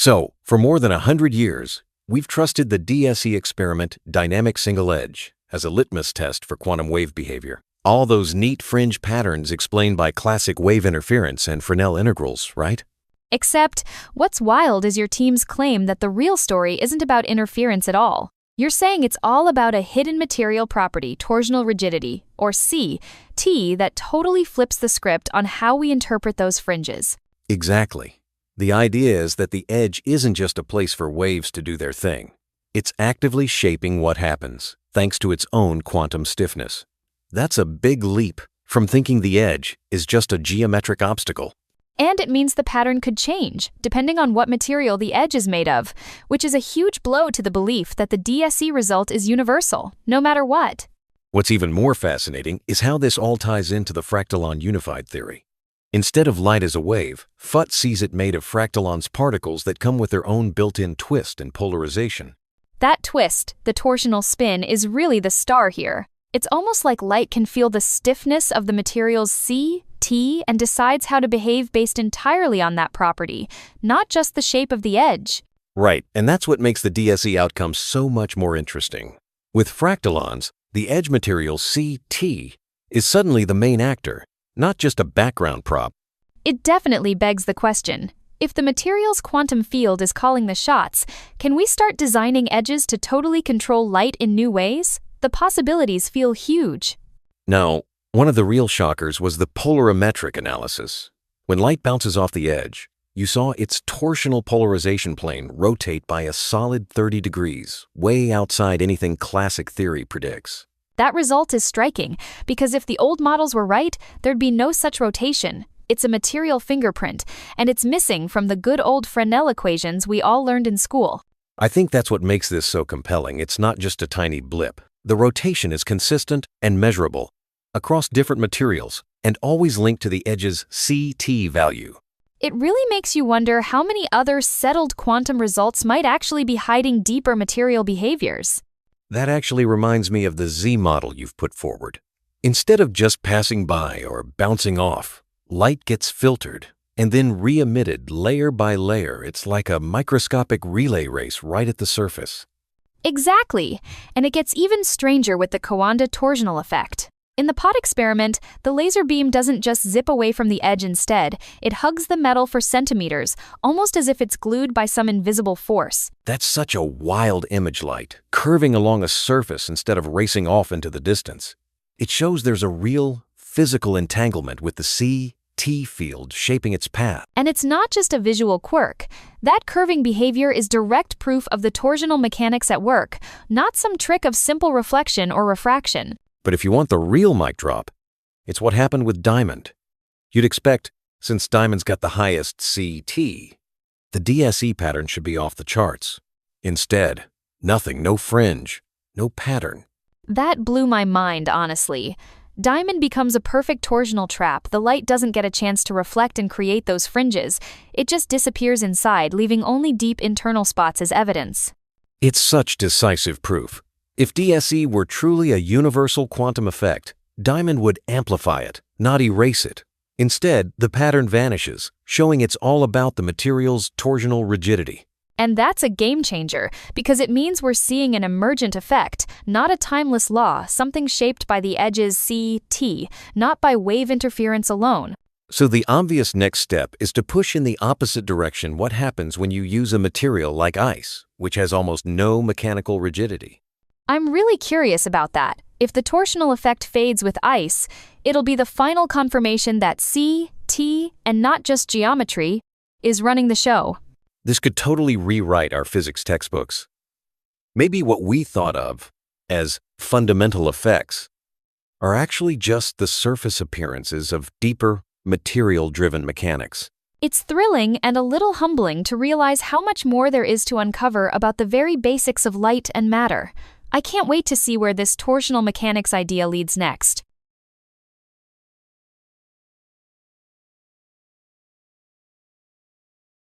So, for more than 100 years, we've trusted the DSE experiment dynamic single edge as a litmus test for quantum wave behavior. All those neat fringe patterns explained by classic wave interference and Fresnel integrals, right? Except, what's wild is your team's claim that the real story isn't about interference at all. You're saying it's all about a hidden material property, torsional rigidity, or CT, that totally flips the script on how we interpret those fringes. Exactly. The idea is that the edge isn't just a place for waves to do their thing. It's actively shaping what happens, thanks to its own quantum stiffness. That's a big leap from thinking the edge is just a geometric obstacle. And it means the pattern could change, depending on what material the edge is made of, which is a huge blow to the belief that the DSE result is universal, no matter what. What's even more fascinating is how this all ties into the Fractalon Unified Theory. Instead of light as a wave, FUT sees it made of fractalon's particles that come with their own built-in twist and polarization. That twist, the torsional spin, is really the star here. It's almost like light can feel the stiffness of the material's CT and decides how to behave based entirely on that property, not just the shape of the edge. Right, and that's what makes the DSE outcome so much more interesting. With fractalons, the edge material CT is suddenly the main actor, not just a background prop. It definitely begs the question. If the material's quantum field is calling the shots, can we start designing edges to totally control light in new ways? The possibilities feel huge. Now, one of the real shockers was the polarimetric analysis. When light bounces off the edge, you saw its torsional polarization plane rotate by a solid 30 degrees, way outside anything classic theory predicts. That result is striking, because if the old models were right, there'd be no such rotation. It's a material fingerprint, and it's missing from the good old Fresnel equations we all learned in school. I think that's what makes this so compelling. It's not just a tiny blip. The rotation is consistent and measurable across different materials and always linked to the edge's CT value. It really makes you wonder how many other settled quantum results might actually be hiding deeper material behaviors. That actually reminds me of the Z model you've put forward. Instead of just passing by or bouncing off, light gets filtered and then re-emitted layer by layer. It's like a microscopic relay race right at the surface. Exactly, and it gets even stranger with the Coanda torsional effect. In the pot experiment, the laser beam doesn't just zip away from the edge instead, it hugs the metal for centimeters, almost as if it's glued by some invisible force. That's such a wild image light, curving along a surface instead of racing off into the distance. It shows there's a real physical entanglement with the CT field shaping its path. And it's not just a visual quirk. That curving behavior is direct proof of the torsional mechanics at work, not some trick of simple reflection or refraction. But if you want the real mic drop, it's what happened with diamond. You'd expect, since diamond's got the highest CT, the DSE pattern should be off the charts. Instead, nothing, no fringe, no pattern. That blew my mind, honestly. Diamond becomes a perfect torsional trap. The light doesn't get a chance to reflect and create those fringes. It just disappears inside, leaving only deep internal spots as evidence. It's such decisive proof. If DSE were truly a universal quantum effect, diamond would amplify it, not erase it. Instead, the pattern vanishes, showing it's all about the material's torsional rigidity. And that's a game changer, because it means we're seeing an emergent effect, not a timeless law, something shaped by the edge's CT, not by wave interference alone. So the obvious next step is to push in the opposite direction what happens when you use a material like ice, which has almost no mechanical rigidity. I'm really curious about that. If the torsional effect fades with ice, it'll be the final confirmation that CT, and not just geometry, is running the show. This could totally rewrite our physics textbooks. Maybe what we thought of as fundamental effects are actually just the surface appearances of deeper, material-driven mechanics. It's thrilling and a little humbling to realize how much more there is to uncover about the very basics of light and matter. I can't wait to see where this torsional mechanics idea leads next.